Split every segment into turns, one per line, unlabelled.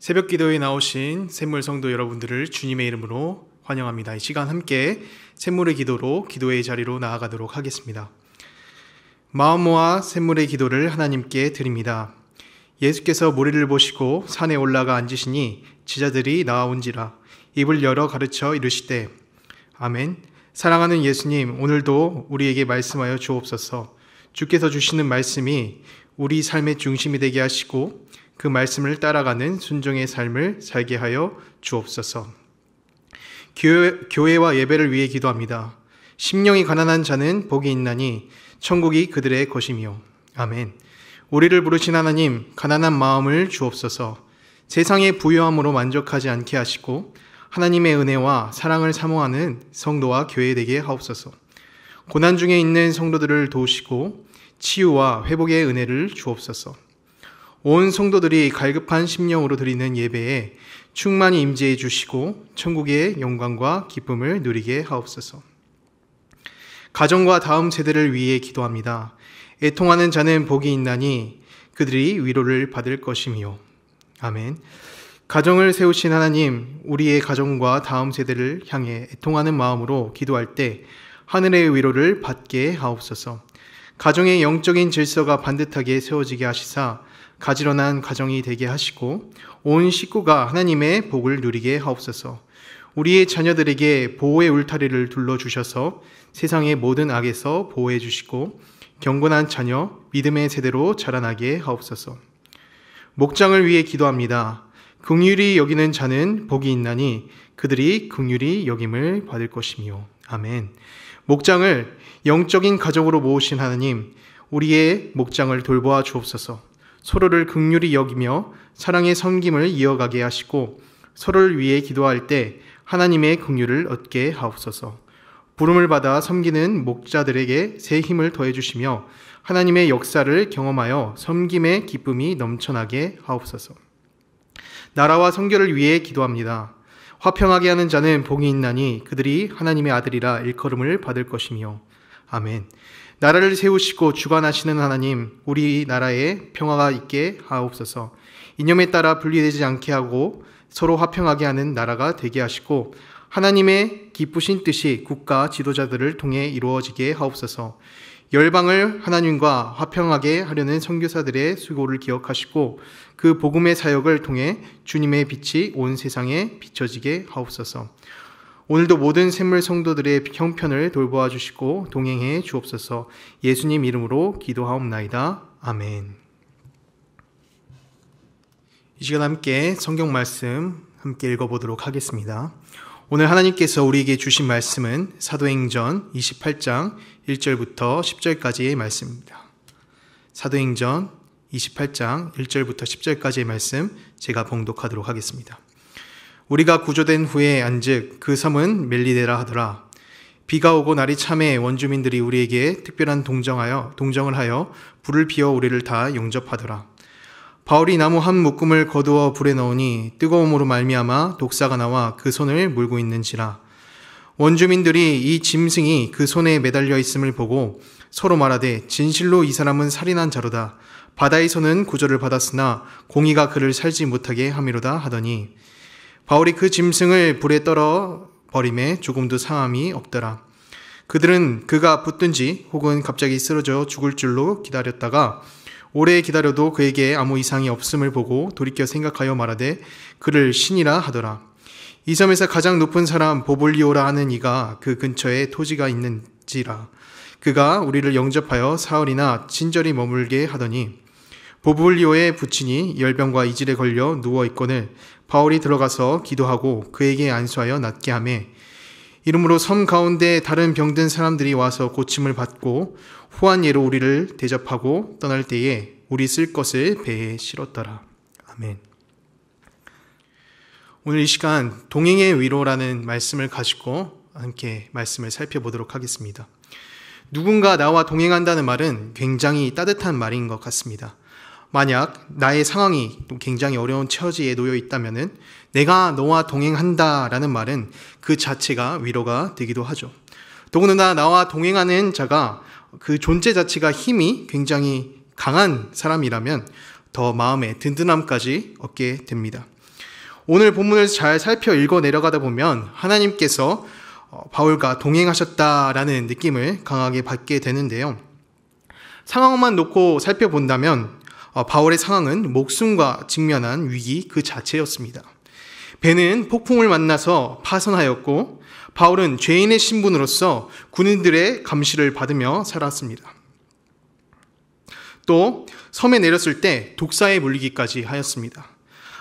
새벽 기도에 나오신 샘물 성도 여러분들을 주님의 이름으로 환영합니다. 이 시간 함께 샘물의 기도로 기도의 자리로 나아가도록 하겠습니다. 마음 모아 샘물의 기도를 하나님께 드립니다. 예수께서 무리를 보시고 산에 올라가 앉으시니 제자들이 나아온지라 입을 열어 가르쳐 이르시되 아멘. 사랑하는 예수님, 오늘도 우리에게 말씀하여 주옵소서. 주께서 주시는 말씀이 우리 삶의 중심이 되게 하시고 그 말씀을 따라가는 순종의 삶을 살게 하여 주옵소서. 교회와 예배를 위해 기도합니다. 심령이 가난한 자는 복이 있나니 천국이 그들의 것이며. 아멘. 우리를 부르신 하나님, 가난한 마음을 주옵소서. 세상의 부유함으로 만족하지 않게 하시고 하나님의 은혜와 사랑을 사모하는 성도와 교회 되게 하옵소서. 고난 중에 있는 성도들을 도우시고 치유와 회복의 은혜를 주옵소서. 온 성도들이 갈급한 심령으로 드리는 예배에 충만히 임재해 주시고 천국의 영광과 기쁨을 누리게 하옵소서. 가정과 다음 세대를 위해 기도합니다. 애통하는 자는 복이 있나니 그들이 위로를 받을 것이며. 아멘. 가정을 세우신 하나님, 우리의 가정과 다음 세대를 향해 애통하는 마음으로 기도할 때 하늘의 위로를 받게 하옵소서. 가정의 영적인 질서가 반듯하게 세워지게 하시사 가지런한 가정이 되게 하시고 온 식구가 하나님의 복을 누리게 하옵소서. 우리의 자녀들에게 보호의 울타리를 둘러주셔서 세상의 모든 악에서 보호해 주시고 경건한 자녀, 믿음의 세대로 자라나게 하옵소서. 목장을 위해 기도합니다. 긍휼히 여기는 자는 복이 있나니 그들이 긍휼히 여김을 받을 것이며. 아멘. 목장을 영적인 가족으로 모으신 하나님, 우리의 목장을 돌보아 주옵소서. 서로를 긍휼히 여기며 사랑의 섬김을 이어가게 하시고 서로를 위해 기도할 때 하나님의 긍휼을 얻게 하옵소서. 부름을 받아 섬기는 목자들에게 새 힘을 더해 주시며 하나님의 역사를 경험하여 섬김의 기쁨이 넘쳐나게 하옵소서. 나라와 성결을 위해 기도합니다. 화평하게 하는 자는 복이 있나니 그들이 하나님의 아들이라 일컬음을 받을 것이며. 아멘. 나라를 세우시고 주관하시는 하나님, 우리 나라에 평화가 있게 하옵소서. 이념에 따라 분리되지 않게 하고 서로 화평하게 하는 나라가 되게 하시고 하나님의 기쁘신 뜻이 국가 지도자들을 통해 이루어지게 하옵소서. 열방을 하나님과 화평하게 하려는 선교사들의 수고를 기억하시고 그 복음의 사역을 통해 주님의 빛이 온 세상에 비춰지게 하옵소서. 오늘도 모든 샘물 성도들의 형편을 돌보아 주시고 동행해 주옵소서. 예수님 이름으로 기도하옵나이다. 아멘. 이 시간 함께 성경 말씀 함께 읽어보도록 하겠습니다. 오늘 하나님께서 우리에게 주신 말씀은 사도행전 28장 1절부터 10절까지의 말씀입니다. 사도행전 28장 1절부터 10절까지의 말씀 제가 봉독하도록 하겠습니다. 우리가 구조된 후에 안즉 그 섬은 멜리데라 하더라. 비가 오고 날이 참해 원주민들이 우리에게 특별한 동정을 하여 불을 피워 우리를 다 영접하더라. 바울이 나무 한 묶음을 거두어 불에 넣으니 뜨거움으로 말미암아 독사가 나와 그 손을 물고 있는지라. 원주민들이 이 짐승이 그 손에 매달려 있음을 보고 서로 말하되 진실로 이 사람은 살인한 자로다. 바다에서는 구조를 받았으나 공의가 그를 살지 못하게 함이로다 하더니 바울이 그 짐승을 불에 떨어 버림에 조금도 상함이 없더라. 그들은 그가 붙든지 혹은 갑자기 쓰러져 죽을 줄로 기다렸다가 오래 기다려도 그에게 아무 이상이 없음을 보고 돌이켜 생각하여 말하되 그를 신이라 하더라. 이 섬에서 가장 높은 사람 보블리오라 하는 이가 그 근처에 토지가 있는지라. 그가 우리를 영접하여 사흘이나 친절히 머물게 하더니 보블리오의 부친이 열병과 이질에 걸려 누워있거늘 바울이 들어가서 기도하고 그에게 안수하여 낫게 하매 이러므로 섬 가운데 다른 병든 사람들이 와서 고침을 받고 후한 예로 우리를 대접하고 떠날 때에 우리 쓸 것을 배에 실었더라. 아멘. 오늘 이 시간 동행의 위로라는 말씀을 가지고 함께 말씀을 살펴보도록 하겠습니다. 누군가 나와 동행한다는 말은 굉장히 따뜻한 말인 것 같습니다. 만약 나의 상황이 굉장히 어려운 처지에 놓여 있다면 내가 너와 동행한다라는 말은 그 자체가 위로가 되기도 하죠. 더군다나 나와 동행하는 자가 그 존재 자체가 힘이 굉장히 강한 사람이라면 더 마음의 든든함까지 얻게 됩니다. 오늘 본문을 잘 살펴 읽어 내려가다 보면 하나님께서 바울과 동행하셨다라는 느낌을 강하게 받게 되는데요. 상황만 놓고 살펴본다면 바울의 상황은 목숨과 직면한 위기 그 자체였습니다. 배는 폭풍을 만나서 파손하였고 바울은 죄인의 신분으로서 군인들의 감시를 받으며 살았습니다. 또 섬에 내렸을 때 독사에 물리기까지 하였습니다.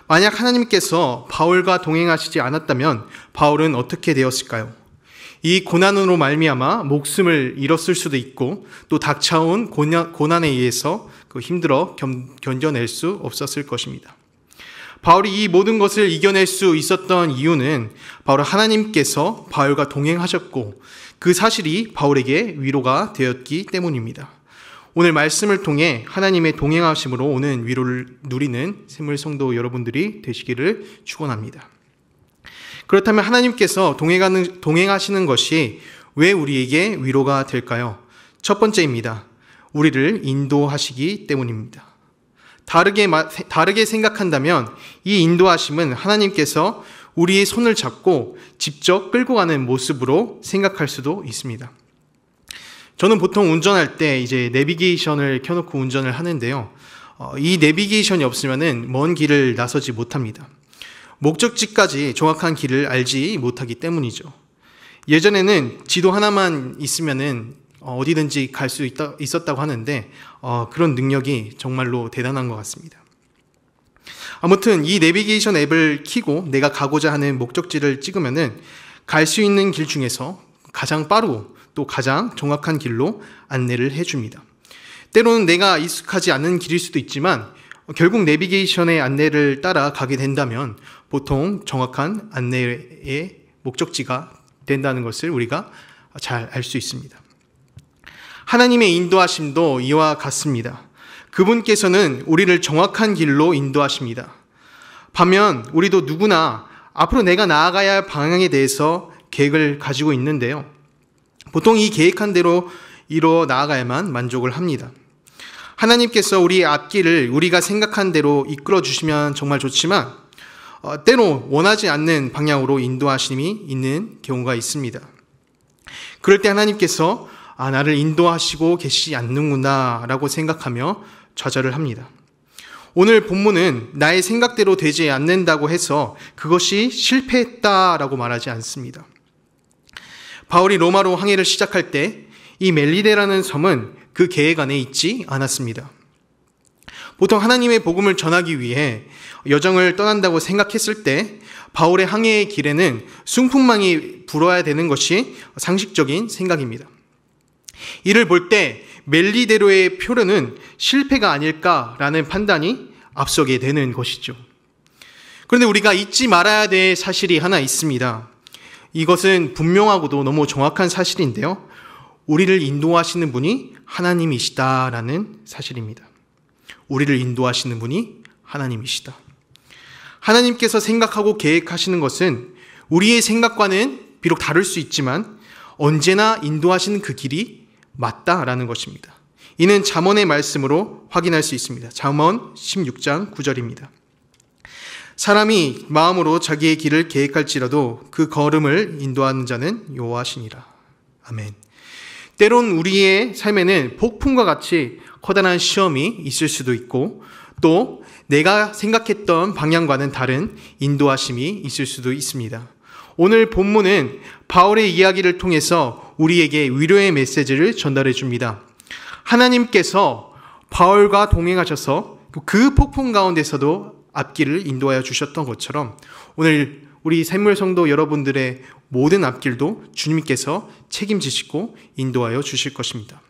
만약 하나님께서 바울과 동행하시지 않았다면 바울은 어떻게 되었을까요? 이 고난으로 말미암아 목숨을 잃었을 수도 있고 또 닥쳐온 고난에 의해서 힘들어 견뎌낼 수 없었을 것입니다. 바울이 이 모든 것을 이겨낼 수 있었던 이유는 바로 하나님께서 바울과 동행하셨고 그 사실이 바울에게 위로가 되었기 때문입니다. 오늘 말씀을 통해 하나님의 동행하심으로 오는 위로를 누리는 샘물 성도 여러분들이 되시기를 축원합니다. 그렇다면 하나님께서 동행하시는 것이 왜 우리에게 위로가 될까요? 첫 번째입니다. 우리를 인도하시기 때문입니다. 다르게 생각한다면 이 인도하심은 하나님께서 우리의 손을 잡고 직접 끌고 가는 모습으로 생각할 수도 있습니다. 저는 보통 운전할 때 이제 내비게이션을 켜놓고 운전을 하는데요. 이 내비게이션이 없으면은 먼 길을 나서지 못합니다. 목적지까지 정확한 길을 알지 못하기 때문이죠. 예전에는 지도 하나만 있으면은 어디든지 갈 수 있었다고 하는데 그런 능력이 정말로 대단한 것 같습니다. 아무튼 이 내비게이션 앱을 켜고 내가 가고자 하는 목적지를 찍으면은 갈 수 있는 길 중에서 가장 빠르고 또 가장 정확한 길로 안내를 해줍니다. 때로는 내가 익숙하지 않은 길일 수도 있지만 결국 내비게이션의 안내를 따라 가게 된다면 보통 정확한 안내의 목적지가 된다는 것을 우리가 잘 알 수 있습니다. 하나님의 인도하심도 이와 같습니다. 그분께서는 우리를 정확한 길로 인도하십니다. 반면 우리도 누구나 앞으로 내가 나아가야 할 방향에 대해서 계획을 가지고 있는데요. 보통 이 계획한 대로 이루어 나아가야만 만족을 합니다. 하나님께서 우리의 앞길을 우리가 생각한 대로 이끌어 주시면 정말 좋지만 때로 원하지 않는 방향으로 인도하심이 있는 경우가 있습니다. 그럴 때 하나님께서 나를 인도하시고 계시지 않는구나 라고 생각하며 좌절을 합니다. 오늘 본문은 나의 생각대로 되지 않는다고 해서 그것이 실패했다라고 말하지 않습니다. 바울이 로마로 항해를 시작할 때 이 멜리데라는 섬은 그 계획 안에 있지 않았습니다. 보통 하나님의 복음을 전하기 위해 여정을 떠난다고 생각했을 때 바울의 항해의 길에는 순풍망이 불어야 되는 것이 상식적인 생각입니다. 이를 볼 때 멜리데로의 표류는 실패가 아닐까라는 판단이 앞서게 되는 것이죠. 그런데 우리가 잊지 말아야 될 사실이 하나 있습니다. 이것은 분명하고도 너무 정확한 사실인데요. 우리를 인도하시는 분이 하나님이시다라는 사실입니다. 우리를 인도하시는 분이 하나님이시다. 하나님께서 생각하고 계획하시는 것은 우리의 생각과는 비록 다를 수 있지만 언제나 인도하시는 그 길이 맞다라는 것입니다. 이는 잠언의 말씀으로 확인할 수 있습니다. 잠언 16장 9절입니다. 사람이 마음으로 자기의 길을 계획할지라도 그 걸음을 인도하는 자는 여호와시니라. 아멘. 때론 우리의 삶에는 폭풍과 같이 커다란 시험이 있을 수도 있고 또 내가 생각했던 방향과는 다른 인도하심이 있을 수도 있습니다. 오늘 본문은 바울의 이야기를 통해서 우리에게 위로의 메시지를 전달해 줍니다. 하나님께서 바울과 동행하셔서 그 폭풍 가운데서도 앞길을 인도하여 주셨던 것처럼 오늘 우리 샘물 성도 여러분들의 모든 앞길도 주님께서 책임지시고 인도하여 주실 것입니다.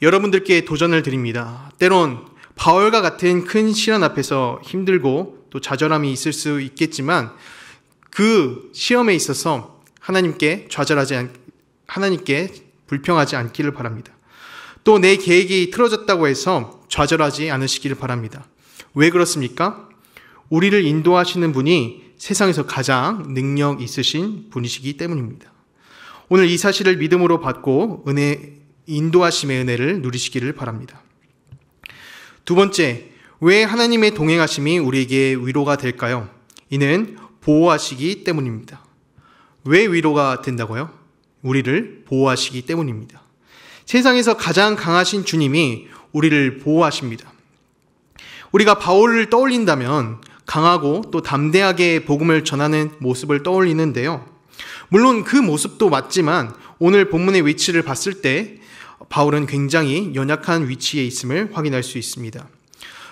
여러분들께 도전을 드립니다. 때론 바울과 같은 큰 시련 앞에서 힘들고 또 좌절함이 있을 수 있겠지만 그 시험에 있어서 하나님께 하나님께 불평하지 않기를 바랍니다. 또 내 계획이 틀어졌다고 해서 좌절하지 않으시기를 바랍니다. 왜 그렇습니까? 우리를 인도하시는 분이 세상에서 가장 능력 있으신 분이시기 때문입니다. 오늘 이 사실을 믿음으로 받고 인도하심의 은혜를 누리시기를 바랍니다. 두 번째, 왜 하나님의 동행하심이 우리에게 위로가 될까요? 이는 보호하시기 때문입니다. 왜 위로가 된다고요? 우리를 보호하시기 때문입니다. 세상에서 가장 강하신 주님이 우리를 보호하십니다. 우리가 바울을 떠올린다면 강하고 또 담대하게 복음을 전하는 모습을 떠올리는데요. 물론 그 모습도 맞지만 오늘 본문의 위치를 봤을 때 바울은 굉장히 연약한 위치에 있음을 확인할 수 있습니다.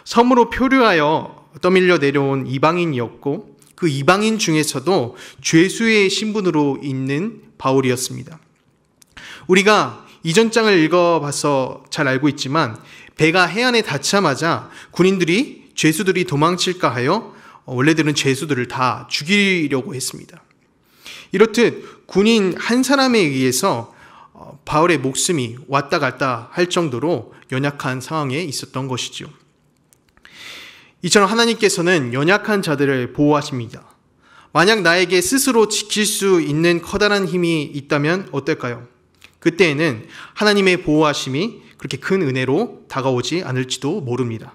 섬으로 표류하여 떠밀려 내려온 이방인이었고 그 이방인 중에서도 죄수의 신분으로 있는 바울이었습니다. 우리가 이전 장을 읽어봐서 잘 알고 있지만 배가 해안에 닿자마자 군인들이 죄수들이 도망칠까 하여 원래들은 죄수들을 다 죽이려고 했습니다. 이렇듯 군인 한 사람에 의해서 바울의 목숨이 왔다 갔다 할 정도로 연약한 상황에 있었던 것이죠. 이처럼 하나님께서는 연약한 자들을 보호하십니다. 만약 나에게 스스로 지킬 수 있는 커다란 힘이 있다면 어떨까요? 그때에는 하나님의 보호하심이 그렇게 큰 은혜로 다가오지 않을지도 모릅니다.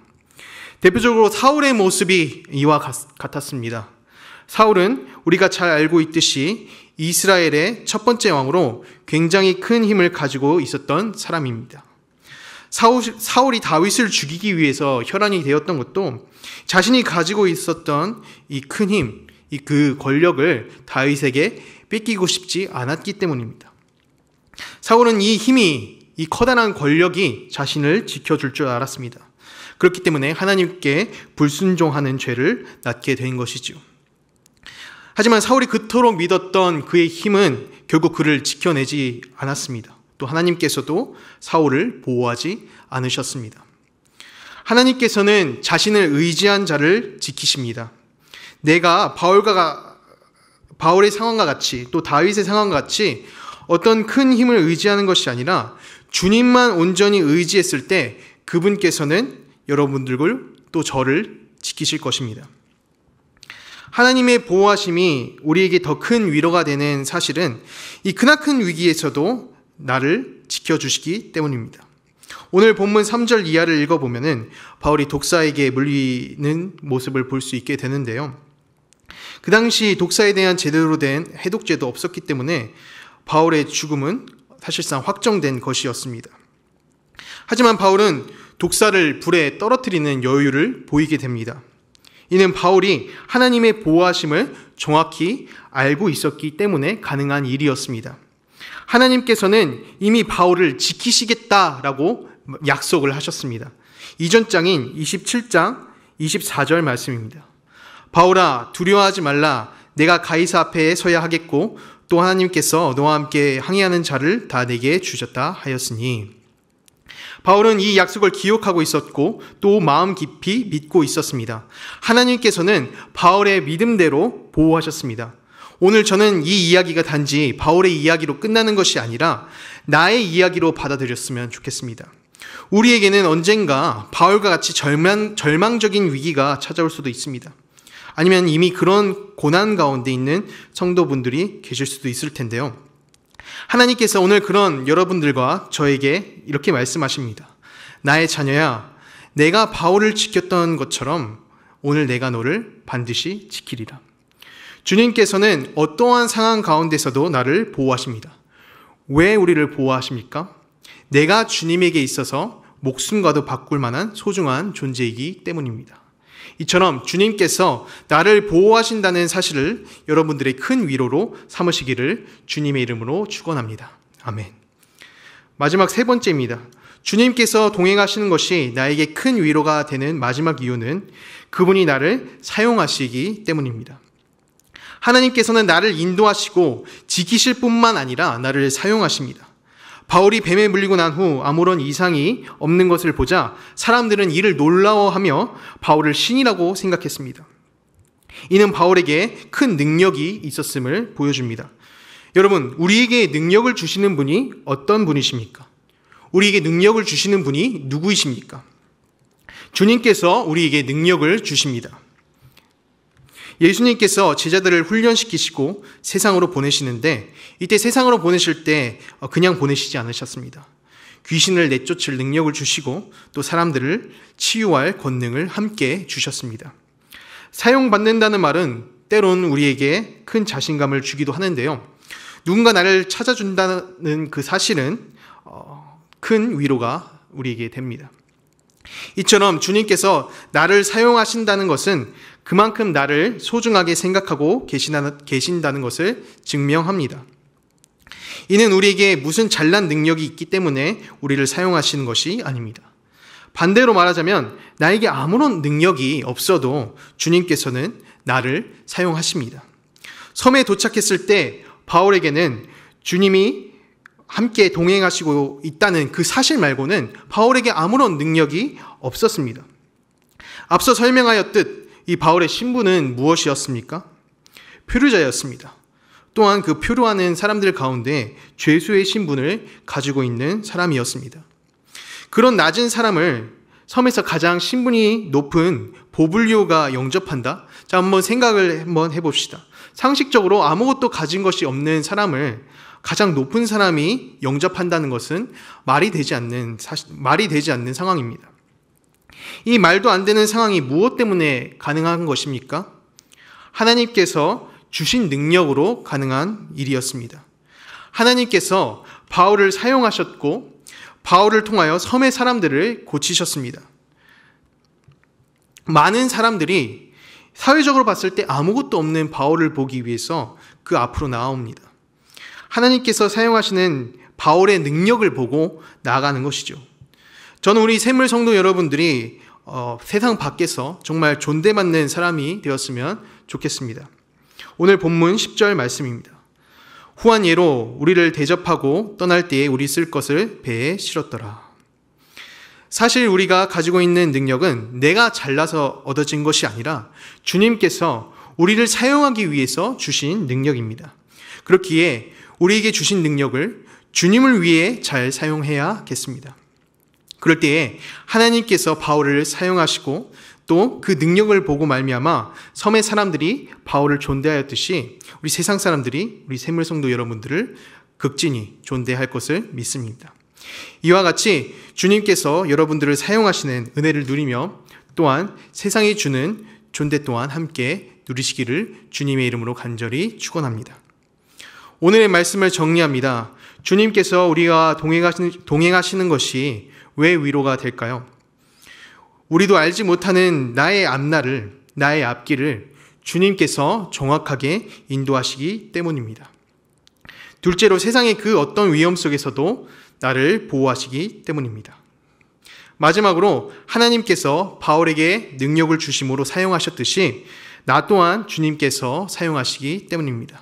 대표적으로 사울의 모습이 이와 같았습니다. 사울은 우리가 잘 알고 있듯이 이스라엘의 첫 번째 왕으로 굉장히 큰 힘을 가지고 있었던 사람입니다. 사울이 다윗을 죽이기 위해서 혈안이 되었던 것도 자신이 가지고 있었던 이 큰 힘, 그 권력을 다윗에게 뺏기고 싶지 않았기 때문입니다. 사울은 이 힘이, 이 커다란 권력이 자신을 지켜줄 줄 알았습니다. 그렇기 때문에 하나님께 불순종하는 죄를 낳게 된 것이죠. 하지만 사울이 그토록 믿었던 그의 힘은 결국 그를 지켜내지 않았습니다. 또 하나님께서도 사울을 보호하지 않으셨습니다. 하나님께서는 자신을 의지한 자를 지키십니다. 내가 바울의 상황과 같이 또 다윗의 상황과 같이 어떤 큰 힘을 의지하는 것이 아니라 주님만 온전히 의지했을 때 그분께서는 여러분들을 또 저를 지키실 것입니다. 하나님의 보호하심이 우리에게 더 큰 위로가 되는 사실은 이 크나큰 위기에서도 나를 지켜주시기 때문입니다. 오늘 본문 3절 이하를 읽어보면 바울이 독사에게 물리는 모습을 볼 수 있게 되는데요. 그 당시 독사에 대한 제대로 된 해독제도 없었기 때문에 바울의 죽음은 사실상 확정된 것이었습니다. 하지만 바울은 독사를 불에 떨어뜨리는 여유를 보이게 됩니다. 이는 바울이 하나님의 보호하심을 정확히 알고 있었기 때문에 가능한 일이었습니다. 하나님께서는 이미 바울을 지키시겠다라고 약속을 하셨습니다. 이전 장인 27장 24절 말씀입니다. 바울아, 두려워하지 말라. 내가 가이사 앞에 서야 하겠고 또 하나님께서 너와 함께 항해하는 자를 다 내게 주셨다 하였으니. 바울은 이 약속을 기억하고 있었고 또 마음 깊이 믿고 있었습니다. 하나님께서는 바울의 믿음대로 보호하셨습니다. 오늘 저는 이 이야기가 단지 바울의 이야기로 끝나는 것이 아니라 나의 이야기로 받아들였으면 좋겠습니다. 우리에게는 언젠가 바울과 같이 절망적인 위기가 찾아올 수도 있습니다. 아니면 이미 그런 고난 가운데 있는 성도분들이 계실 수도 있을 텐데요. 하나님께서 오늘 그런 여러분들과 저에게 이렇게 말씀하십니다. 나의 자녀야, 내가 바울을 지켰던 것처럼 오늘 내가 너를 반드시 지키리라. 주님께서는 어떠한 상황 가운데서도 나를 보호하십니다. 왜 우리를 보호하십니까? 내가 주님에게 있어서 목숨과도 바꿀 만한 소중한 존재이기 때문입니다. 이처럼 주님께서 나를 보호하신다는 사실을 여러분들의 큰 위로로 삼으시기를 주님의 이름으로 축원합니다. 아멘. 마지막 세 번째입니다. 주님께서 동행하시는 것이 나에게 큰 위로가 되는 마지막 이유는 그분이 나를 사용하시기 때문입니다. 하나님께서는 나를 인도하시고 지키실 뿐만 아니라 나를 사용하십니다. 바울이 뱀에 물리고 난 후 아무런 이상이 없는 것을 보자 사람들은 이를 놀라워하며 바울을 신이라고 생각했습니다. 이는 바울에게 큰 능력이 있었음을 보여줍니다. 여러분, 우리에게 능력을 주시는 분이 어떤 분이십니까? 우리에게 능력을 주시는 분이 누구이십니까? 주님께서 우리에게 능력을 주십니다. 예수님께서 제자들을 훈련시키시고 세상으로 보내시는데 이때 세상으로 보내실 때 그냥 보내시지 않으셨습니다. 귀신을 내쫓을 능력을 주시고 또 사람들을 치유할 권능을 함께 주셨습니다. 사용받는다는 말은 때론 우리에게 큰 자신감을 주기도 하는데요. 누군가 나를 찾아준다는 그 사실은 큰 위로가 우리에게 됩니다. 이처럼 주님께서 나를 사용하신다는 것은 그만큼 나를 소중하게 생각하고 계신다는 것을 증명합니다. 이는 우리에게 무슨 잘난 능력이 있기 때문에 우리를 사용하시는 것이 아닙니다. 반대로 말하자면 나에게 아무런 능력이 없어도 주님께서는 나를 사용하십니다. 섬에 도착했을 때 바울에게는 주님이 함께 동행하시고 있다는 그 사실 말고는 바울에게 아무런 능력이 없었습니다. 앞서 설명하였듯 이 바울의 신분은 무엇이었습니까? 표류자였습니다. 또한 그 표류하는 사람들 가운데 죄수의 신분을 가지고 있는 사람이었습니다. 그런 낮은 사람을 섬에서 가장 신분이 높은 보블리오가 영접한다? 자, 한번 생각을 해봅시다. 상식적으로 아무것도 가진 것이 없는 사람을 가장 높은 사람이 영접한다는 것은 말이 되지 않는 상황입니다. 이 말도 안 되는 상황이 무엇 때문에 가능한 것입니까? 하나님께서 주신 능력으로 가능한 일이었습니다. 하나님께서 바울을 사용하셨고 바울을 통하여 섬의 사람들을 고치셨습니다. 많은 사람들이 사회적으로 봤을 때 아무것도 없는 바울을 보기 위해서 그 앞으로 나아옵니다. 하나님께서 사용하시는 바울의 능력을 보고 나아가는 것이죠. 저는 우리 샘물 성도 여러분들이 세상 밖에서 정말 존대받는 사람이 되었으면 좋겠습니다. 오늘 본문 10절 말씀입니다. 후한 예로 우리를 대접하고 떠날 때에 우리 쓸 것을 배에 실었더라. 사실 우리가 가지고 있는 능력은 내가 잘나서 얻어진 것이 아니라 주님께서 우리를 사용하기 위해서 주신 능력입니다. 그렇기에 우리에게 주신 능력을 주님을 위해 잘 사용해야겠습니다. 그럴 때에 하나님께서 바울을 사용하시고 또 그 능력을 보고 말미암아 섬의 사람들이 바울을 존대하였듯이 우리 세상 사람들이 우리 샘물성도 여러분들을 극진히 존대할 것을 믿습니다. 이와 같이 주님께서 여러분들을 사용하시는 은혜를 누리며 또한 세상이 주는 존대 또한 함께 누리시기를 주님의 이름으로 간절히 축원합니다. 오늘의 말씀을 정리합니다. 주님께서 우리와 동행하시는 것이 왜 위로가 될까요? 우리도 알지 못하는 나의 앞날을, 나의 앞길을 주님께서 정확하게 인도하시기 때문입니다. 둘째로 세상의 그 어떤 위험 속에서도 나를 보호하시기 때문입니다. 마지막으로 하나님께서 바울에게 능력을 주심으로 사용하셨듯이 나 또한 주님께서 사용하시기 때문입니다.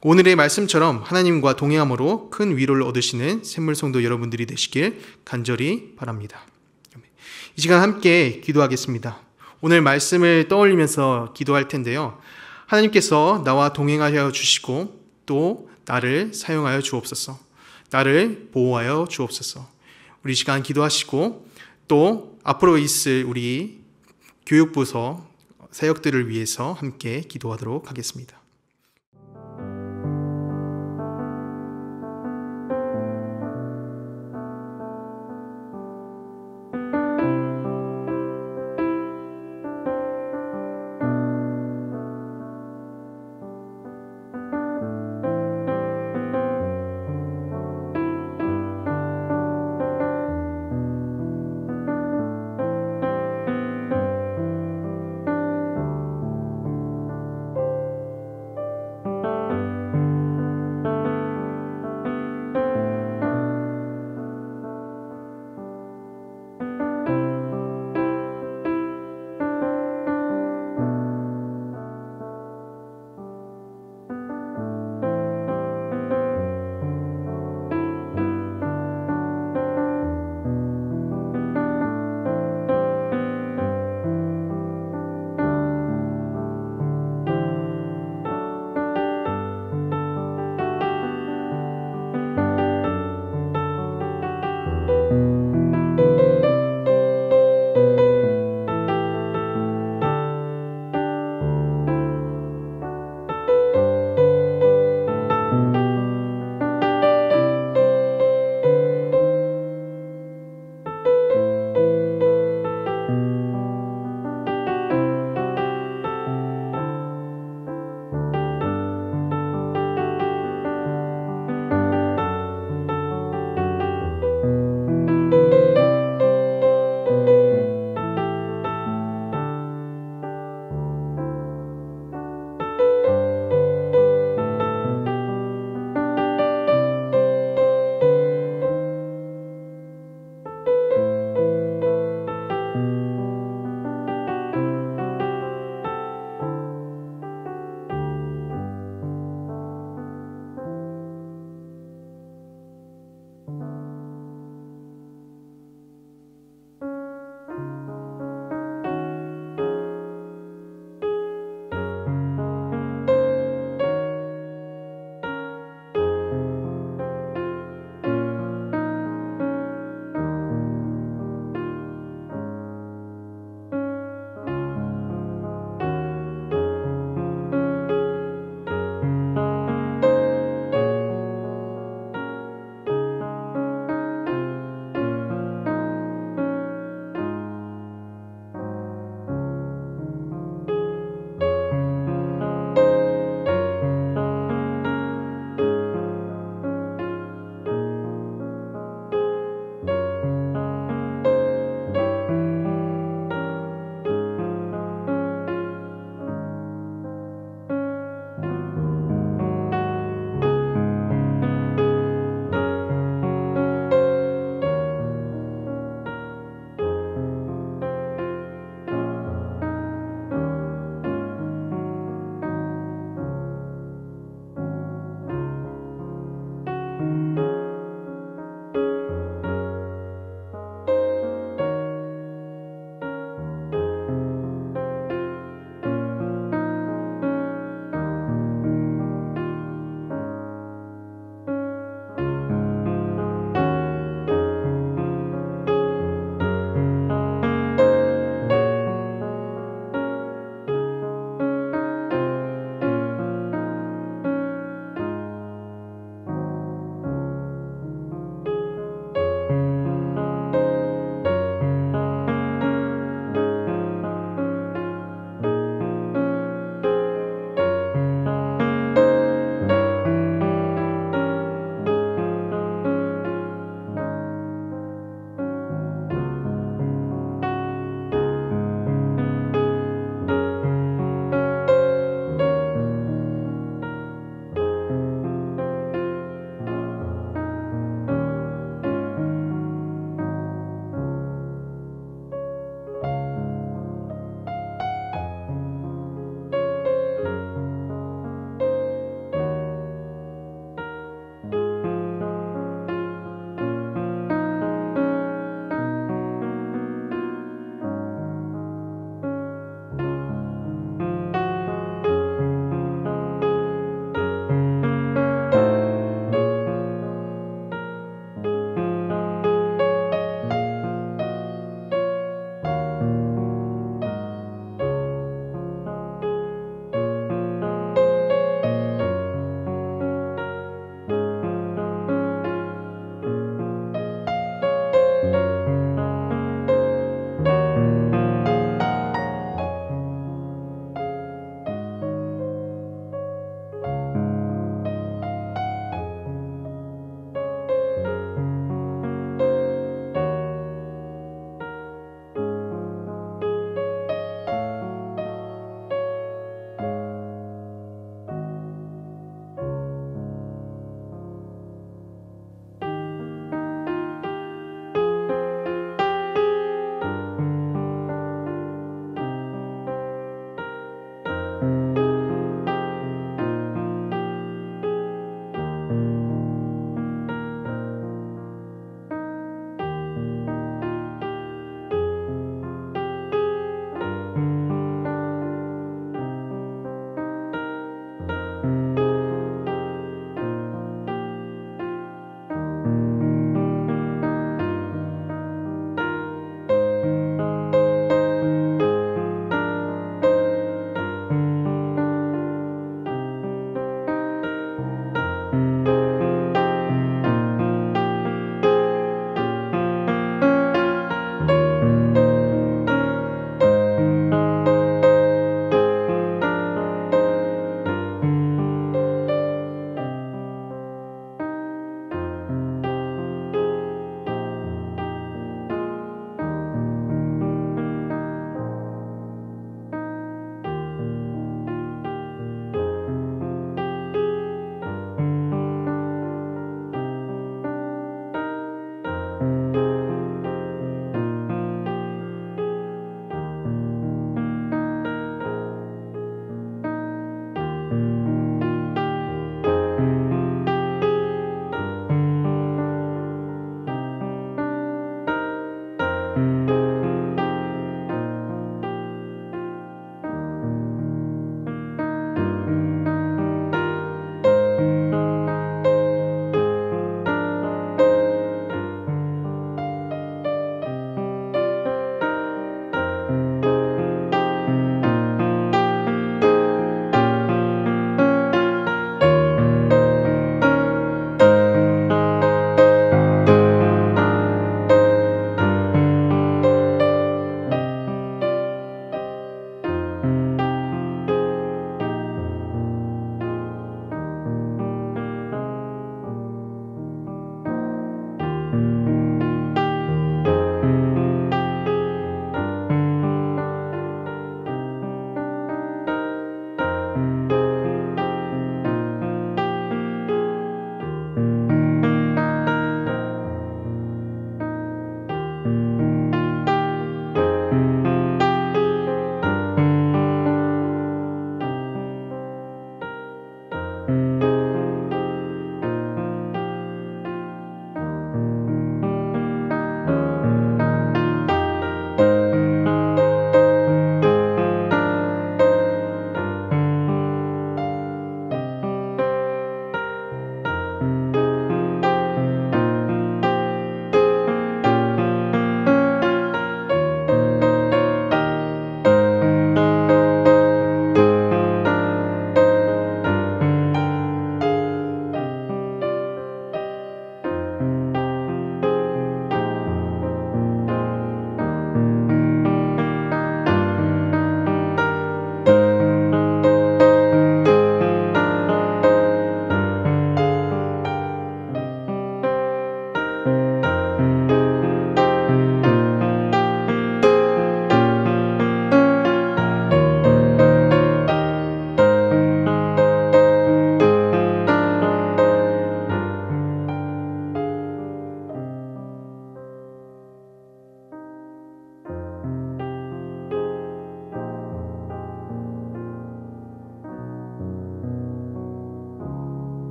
오늘의 말씀처럼 하나님과 동행함으로 큰 위로를 얻으시는 샘물성도 여러분들이 되시길 간절히 바랍니다. 이 시간 함께 기도하겠습니다. 오늘 말씀을 떠올리면서 기도할 텐데요. 하나님께서 나와 동행하여 주시고 또 나를 사용하여 주옵소서. 나를 보호하여 주옵소서. 우리 시간 기도하시고 또 앞으로 있을 우리 교육부서 사역들을 위해서 함께 기도하도록 하겠습니다.